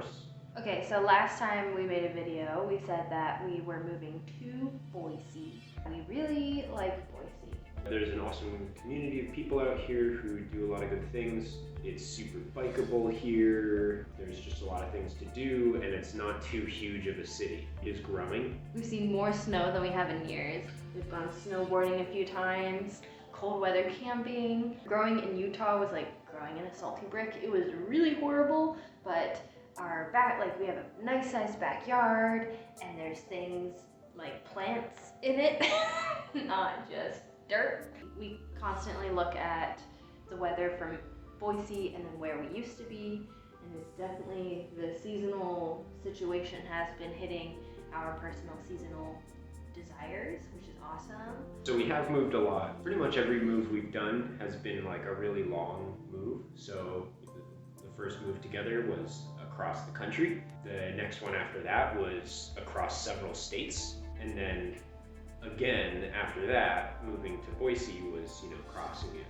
house. Okay, so last time we made a video, we said that we were moving to Boise. We really like Boise. There's an awesome community of people out here who do a lot of good things. It's super bikeable here. There's just a lot of things to do, and it's not too huge of a city. It is growing. We've seen more snow than we have in years. We've gone snowboarding a few times, cold weather camping. Growing in Utah was like growing in a salty brick. It was really horrible, but we have a nice sized backyard, and there's things like plants in it, not just dirt. We constantly look at the weather from Boise and then where we used to be, and it's definitely the seasonal situation has been hitting our personal seasonal desires, which is awesome. So we have moved a lot. Pretty much every move we've done has been like a really long move. So the first move together was across the country. The next one after that was across several states. And then again, after that, moving to Boise was, crossing it.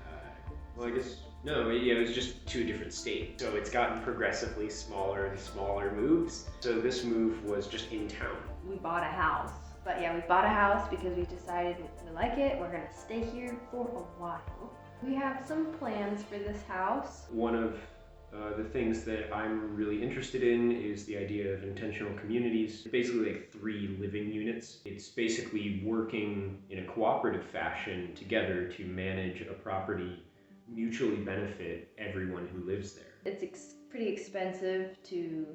It was just 2 different states. So it's gotten progressively smaller and smaller moves. So this move was just in town. We bought a house. But yeah, we bought a house because we decided we like it. We're gonna stay here for a while. We have some plans for this house. One of the things that I'm really interested in is the idea of intentional communities. Basically like 3 living units. It's basically working in a cooperative fashion together to manage a property, mutually benefit everyone who lives there. It's pretty expensive to,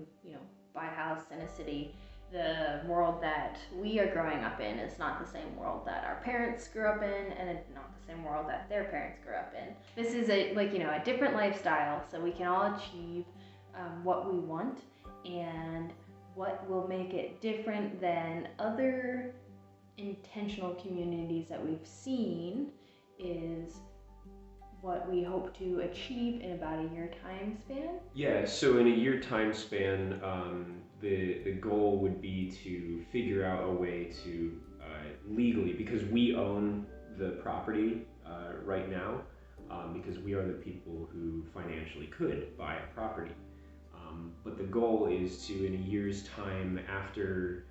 buy a house in a city. The world that we are growing up in is not the same world that our parents grew up in, and it's not the same world that their parents grew up in. This is a different lifestyle, so we can all achieve what we want. And what will make it different than other intentional communities that we've seen is what we hope to achieve in about a year time span. Yeah, so in a year time span, the goal would be to figure out a way to legally, because we own the property right now, because we are the people who financially could buy a property. But the goal is to, in a year's time, after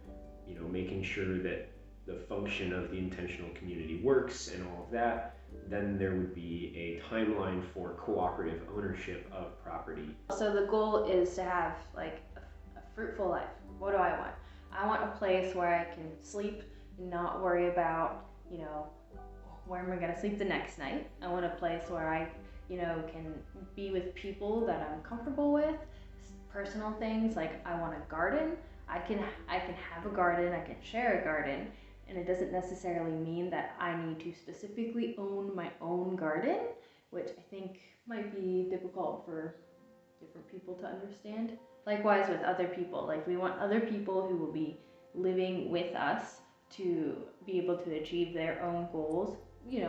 making sure that the function of the intentional community works and all of that, then there would be a timeline for cooperative ownership of property. So the goal is to have like a fruitful life. What do I want? I want a place where I can sleep and not worry about, where am I gonna sleep the next night. I want a place where I, can be with people that I'm comfortable with. Personal things like I want a garden. I can have a garden. I can share a garden. And it doesn't necessarily mean that I need to specifically own my own garden, which I think might be difficult for different people to understand. Likewise with other people, like we want other people who will be living with us to be able to achieve their own goals,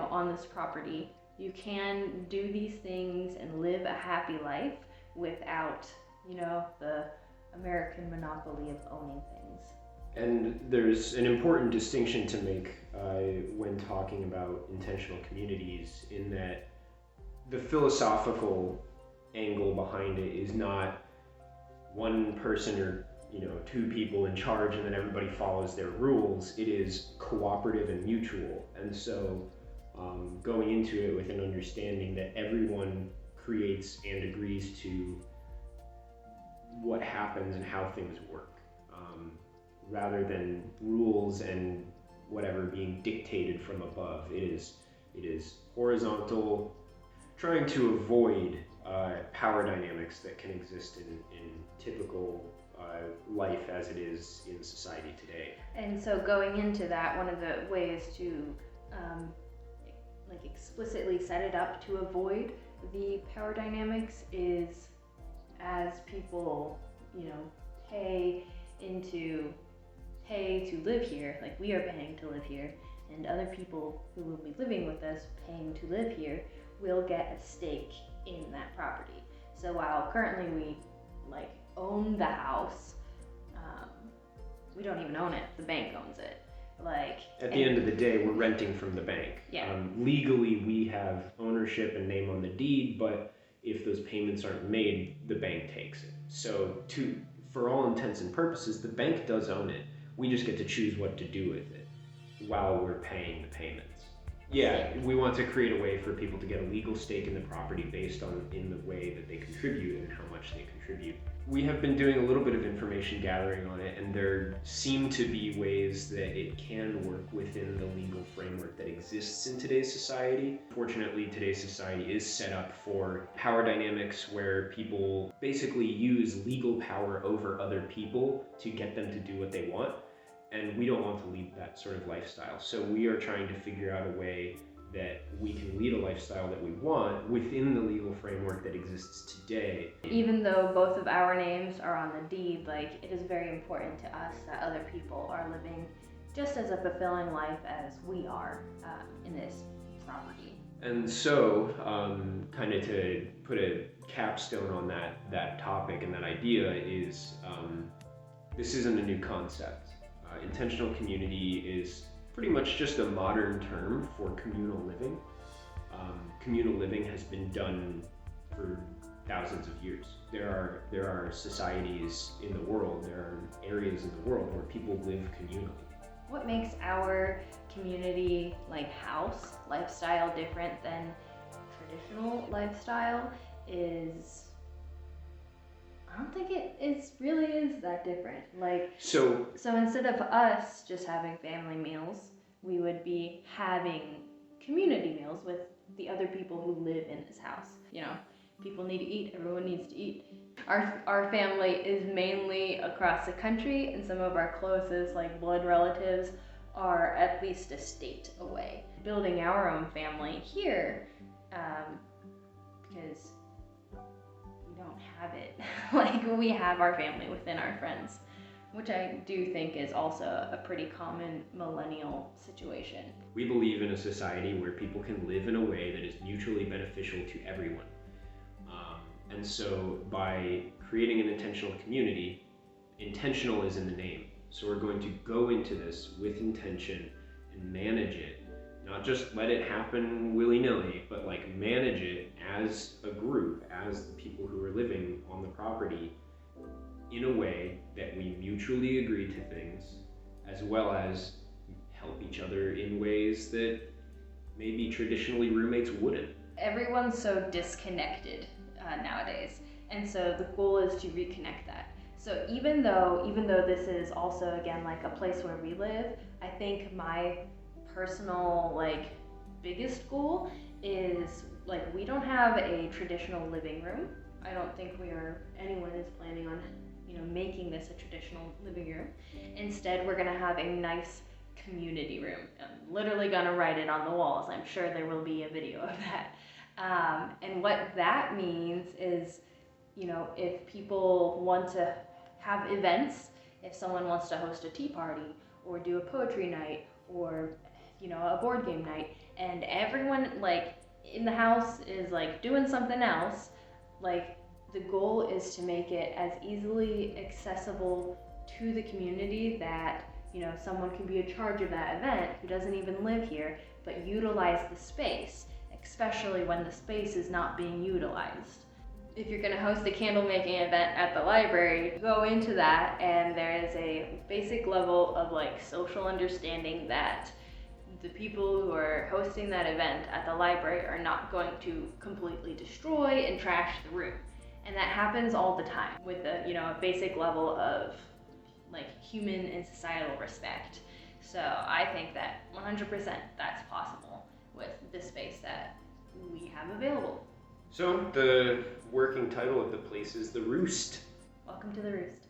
on this property. You can do these things and live a happy life without, the American monopoly of owning things. And there's an important distinction to make when talking about intentional communities, in that the philosophical angle behind it is not one person or 2 people in charge and then everybody follows their rules. It is cooperative and mutual. And so going into it with an understanding that everyone creates and agrees to what happens and how things work, rather than rules and whatever being dictated from above. It is horizontal, trying to avoid power dynamics that can exist in typical life as it is in society today. And so going into that, one of the ways to explicitly set it up to avoid the power dynamics is, as people pay to live here, like we are paying to live here, and other people who will be living with us paying to live here will get a stake in that property. So while currently we own the house, we don't even own it, the bank owns it. At the end of the day, we're renting from the bank. Yeah. Legally, we have ownership and name on the deed, but if those payments aren't made, the bank takes it. So for all intents and purposes, the bank does own it. We just get to choose what to do with it while we're paying the payments. Yeah, we want to create a way for people to get a legal stake in the property based on in the way that they contribute and how much they contribute. We have been doing a little bit of information gathering on it, and there seem to be ways that it can work within the legal framework that exists in today's society. Fortunately, today's society is set up for power dynamics where people basically use legal power over other people to get them to do what they want. And we don't want to lead that sort of lifestyle. So we are trying to figure out a way that we can lead a lifestyle that we want within the legal framework that exists today. Even though both of our names are on the deed, like, it is very important to us that other people are living just as a fulfilling life as we are in this property. And so, kind of to put a capstone on that topic and that idea is, this isn't a new concept. Intentional community is pretty much just a modern term for communal living. Communal living has been done for thousands of years. There are societies in the world, there are areas in the world where people live communally. What makes our community, like, house lifestyle different than traditional lifestyle is, I don't think it really is that different. Like, so instead of us just having family meals, we would be having community meals with the other people who live in this house. You know, people need to eat, everyone needs to eat. Our family is mainly across the country, and some of our closest, like, blood relatives are at least a state away. Building our own family here, because we don't have it. Like, we have our family within our friends, which I do think is also a pretty common millennial situation. We believe in a society where people can live in a way that is mutually beneficial to everyone. And so by creating an intentional community, intentional is in the name. So we're going to go into this with intention and manage it. Not just let it happen willy-nilly, but like manage it as a group, as the people who are living on the property, in a way that we mutually agree to things, as well as help each other in ways that maybe traditionally roommates wouldn't. Everyone's so disconnected nowadays, and so the goal is to reconnect that. So even though this is also, again, like a place where we live, I think my personal, like, biggest goal is, like, we don't have a traditional living room. I don't think anyone is planning on, making this a traditional living room. Instead, we're gonna have a nice community room. I'm literally gonna write it on the walls. I'm sure there will be a video of that. And what that means is, if people want to have events, if someone wants to host a tea party or do a poetry night or, a board game night, and everyone, like, in the house is, like, doing something else, like, the goal is to make it as easily accessible to the community that, someone can be in charge of that event who doesn't even live here, but utilize the space, especially when the space is not being utilized. If you're gonna host a candle making event at the library, go into that, and there is a basic level of, like, social understanding that the people who are hosting that event at the library are not going to completely destroy and trash the room. And that happens all the time with a basic level of, like, human and societal respect. So I think that 100% that's possible with the space that we have available. So the working title of the place is The Roost. Welcome to The Roost.